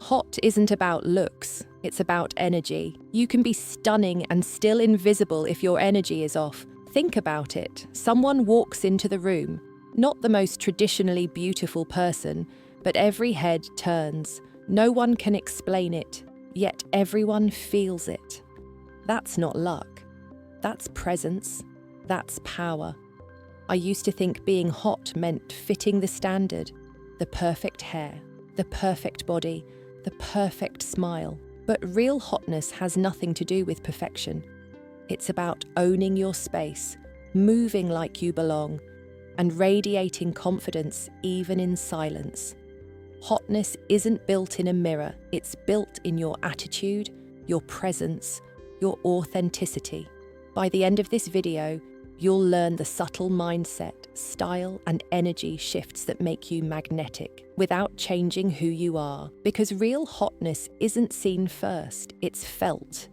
Hot isn't about looks, it's about energy. You can be stunning and still invisible if your energy is off. Think about it. Someone walks into the room, not the most traditionally beautiful person, but every head turns. No one can explain it, yet everyone feels it. That's not luck. That's presence. That's power. I used to think being hot meant fitting the standard, the perfect hair, the perfect body, the perfect smile. But real hotness has nothing to do with perfection. It's about owning your space, moving like you belong, and radiating confidence even in silence. Hotness isn't built in a mirror, it's built in your attitude, your presence, your authenticity. By the end of this video, you'll learn the subtle mindset, style, and energy shifts that make you magnetic without changing who you are. Because real hotness isn't seen first, it's felt.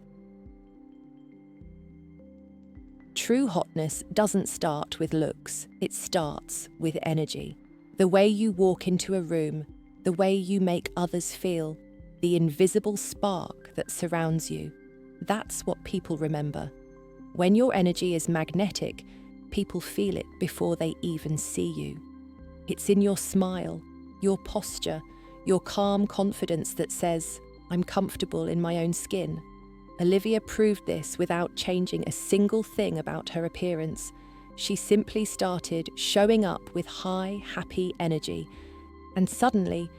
True hotness doesn't start with looks, it starts with energy. The way you walk into a room, the way you make others feel, the invisible spark that surrounds you. That's what people remember. When your energy is magnetic, people feel it before they even see you. It's in your smile, your posture, your calm confidence that says, "I'm comfortable in my own skin." Olivia proved this without changing a single thing about her appearance. She simply started showing up with high, happy energy, and suddenly,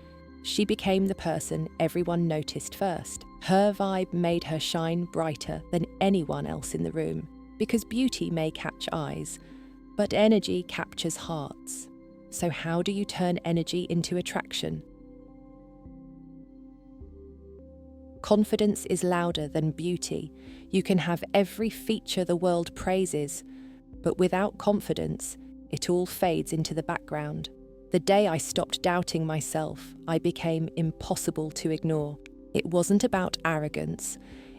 she became the person everyone noticed first. Her vibe made her shine brighter than anyone else in the room, because beauty may catch eyes, but energy captures hearts. So how do you turn energy into attraction? Confidence is louder than beauty. You can have every feature the world praises, but without confidence, it all fades into the background. The day I stopped doubting myself, I became impossible to ignore. It wasn't about arrogance.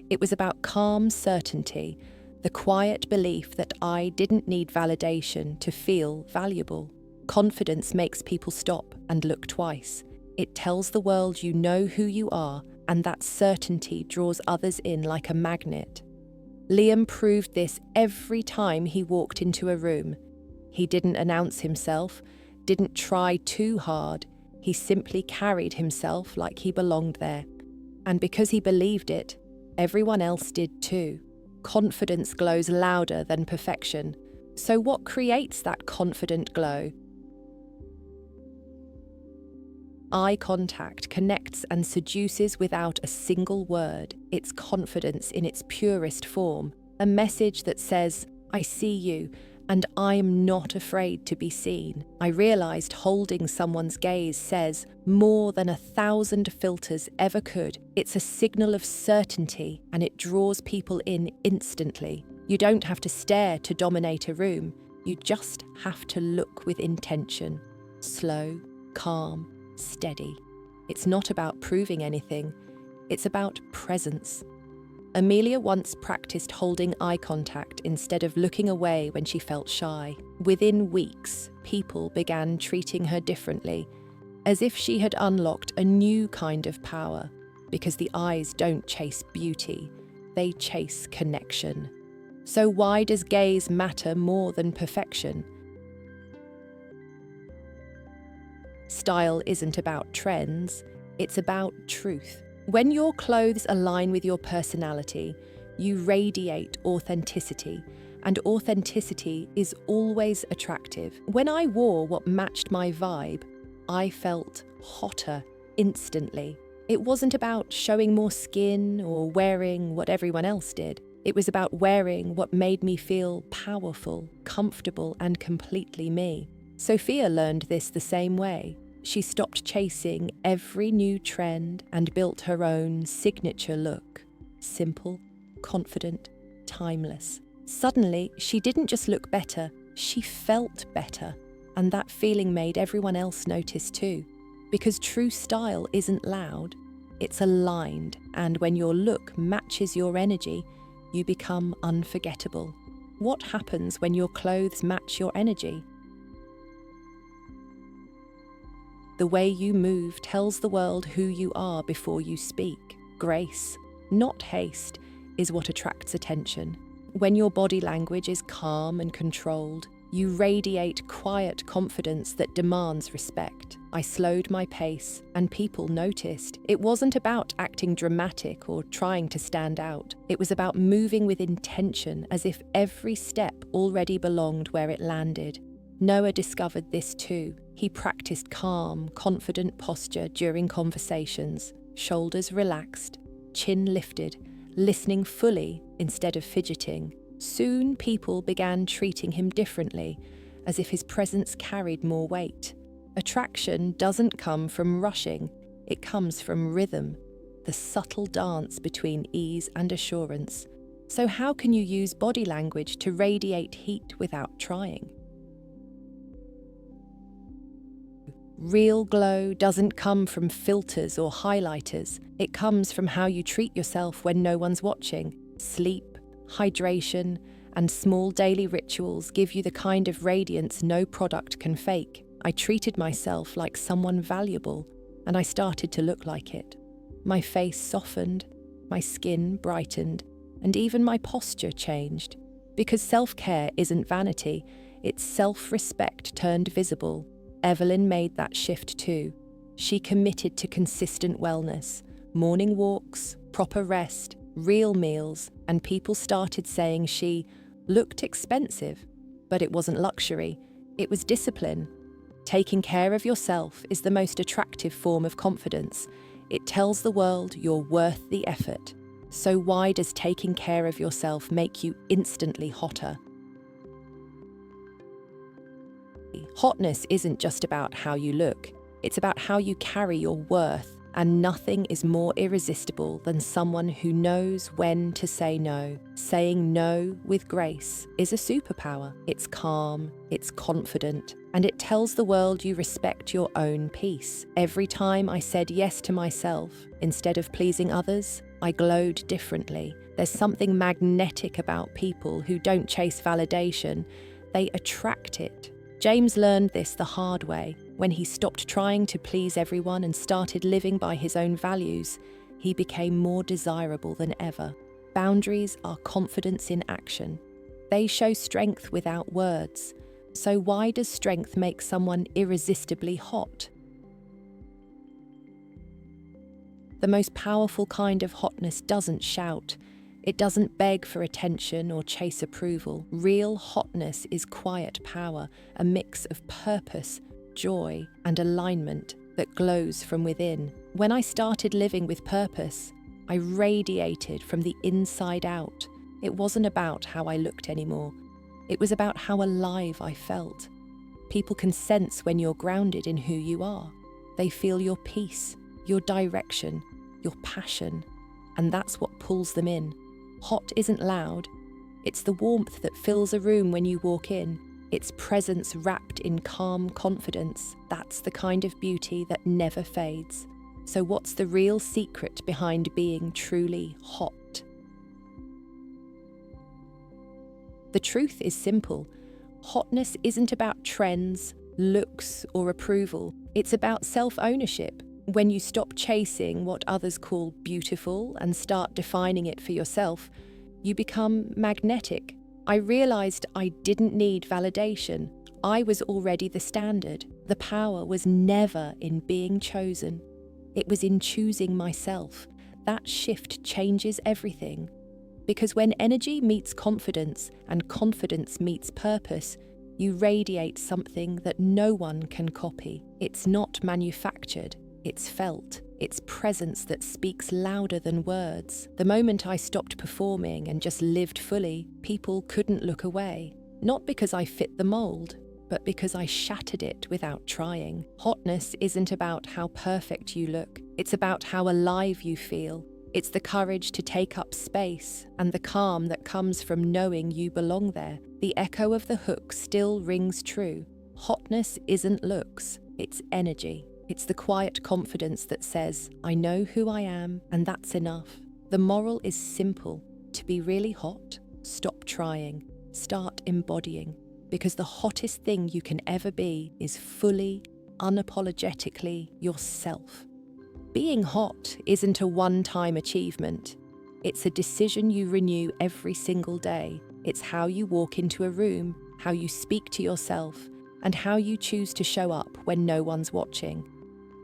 It was about calm certainty, the quiet belief that I didn't need validation to feel valuable. Confidence makes people stop and look twice. It tells the world you know who you are, and that certainty draws others in like a magnet. Liam proved this every time he walked into a room. He didn't announce himself, didn't try too hard. He simply carried himself like he belonged there. And because he believed it, everyone else did too. Confidence glows louder than perfection. So what creates that confident glow? Eye contact connects and seduces without a single word. It's confidence in its purest form. A message that says, "I see you, and I am not afraid to be seen." I realized holding someone's gaze says more than 1,000 filters ever could. It's a signal of certainty, and it draws people in instantly. You don't have to stare to dominate a room. You just have to look with intention. Slow, calm, steady. It's not about proving anything. It's about presence. Amelia once practiced holding eye contact instead of looking away when she felt shy. Within weeks, people began treating her differently, as if she had unlocked a new kind of power, because the eyes don't chase beauty, they chase connection. So why does gaze matter more than perfection? Style isn't about trends, it's about truth. When your clothes align with your personality, you radiate authenticity, and authenticity is always attractive. When I wore what matched my vibe, I felt hotter instantly. It wasn't about showing more skin or wearing what everyone else did. It was about wearing what made me feel powerful, comfortable, and completely me. Sophia learned this the same way. She stopped chasing every new trend and built her own signature look. Simple, confident, timeless. Suddenly, she didn't just look better, she felt better. And that feeling made everyone else notice too. Because true style isn't loud, it's aligned. And when your look matches your energy, you become unforgettable. What happens when your clothes match your energy? The way you move tells the world who you are before you speak. Grace, not haste, is what attracts attention. When your body language is calm and controlled, you radiate quiet confidence that demands respect. I slowed my pace, and people noticed. It wasn't about acting dramatic or trying to stand out. It was about moving with intention, as if every step already belonged where it landed. Noah discovered this too. He practiced calm, confident posture during conversations, shoulders relaxed, chin lifted, listening fully instead of fidgeting. Soon people began treating him differently, as if his presence carried more weight. Attraction doesn't come from rushing, it comes from rhythm, the subtle dance between ease and assurance. So how can you use body language to radiate heat without trying? Real glow doesn't come from filters or highlighters. It comes from how you treat yourself when no one's watching. Sleep, hydration, and small daily rituals give you the kind of radiance no product can fake. I treated myself like someone valuable, and I started to look like it. My face softened, my skin brightened, and even my posture changed. Because self-care isn't vanity, it's self-respect turned visible. Evelyn made that shift too. She committed to consistent wellness, morning walks, proper rest, real meals, and people started saying she looked expensive. But it wasn't luxury, it was discipline. Taking care of yourself is the most attractive form of confidence. It tells the world you're worth the effort. So why does taking care of yourself make you instantly hotter? Hotness isn't just about how you look, it's about how you carry your worth, and nothing is more irresistible than someone who knows when to say no. Saying no with grace is a superpower. It's calm, it's confident, and it tells the world you respect your own peace. Every time I said yes to myself instead of pleasing others, I glowed differently. There's something magnetic about people who don't chase validation, they attract it. James learned this the hard way. When he stopped trying to please everyone and started living by his own values, he became more desirable than ever. Boundaries are confidence in action. They show strength without words. So why does strength make someone irresistibly hot? The most powerful kind of hotness doesn't shout. It doesn't beg for attention or chase approval. Real hotness is quiet power, a mix of purpose, joy, and alignment that glows from within. When I started living with purpose, I radiated from the inside out. It wasn't about how I looked anymore. It was about how alive I felt. People can sense when you're grounded in who you are. They feel your peace, your direction, your passion, and that's what pulls them in. Hot isn't loud. It's the warmth that fills a room when you walk in. It's presence wrapped in calm confidence. That's the kind of beauty that never fades. So what's the real secret behind being truly hot? The truth is simple. Hotness isn't about trends, looks, or approval. It's about self-ownership. When you stop chasing what others call beautiful and start defining it for yourself, you become magnetic. I realized I didn't need validation. I was already the standard. The power was never in being chosen. It was in choosing myself. That shift changes everything. Because when energy meets confidence and confidence meets purpose, you radiate something that no one can copy. It's not manufactured. It's felt. It's presence that speaks louder than words. The moment I stopped performing and just lived fully, people couldn't look away. Not because I fit the mold, but because I shattered it without trying. Hotness isn't about how perfect you look. It's about how alive you feel. It's the courage to take up space and the calm that comes from knowing you belong there. The echo of the hook still rings true. Hotness isn't looks, it's energy. It's the quiet confidence that says, I know who I am, and that's enough. The moral is simple. To be really hot, stop trying, start embodying. Because the hottest thing you can ever be is fully, unapologetically yourself. Being hot isn't a one-time achievement. It's a decision you renew every single day. It's how you walk into a room, how you speak to yourself, and how you choose to show up when no one's watching.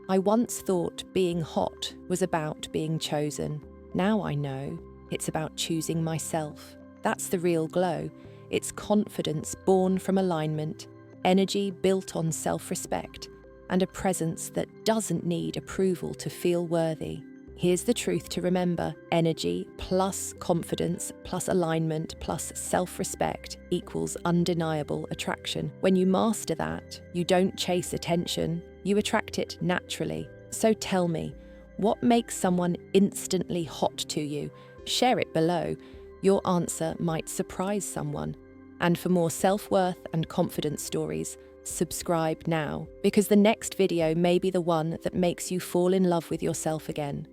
I once thought being hot was about being chosen. Now I know it's about choosing myself. That's the real glow. It's confidence born from alignment, energy built on self-respect, and a presence that doesn't need approval to feel worthy. Here's the truth to remember: energy plus confidence plus alignment plus self-respect equals undeniable attraction. When you master that, you don't chase attention, you attract it naturally. So tell me, what makes someone instantly hot to you? Share it below. Your answer might surprise someone. And for more self-worth and confidence stories, subscribe now, because the next video may be the one that makes you fall in love with yourself again.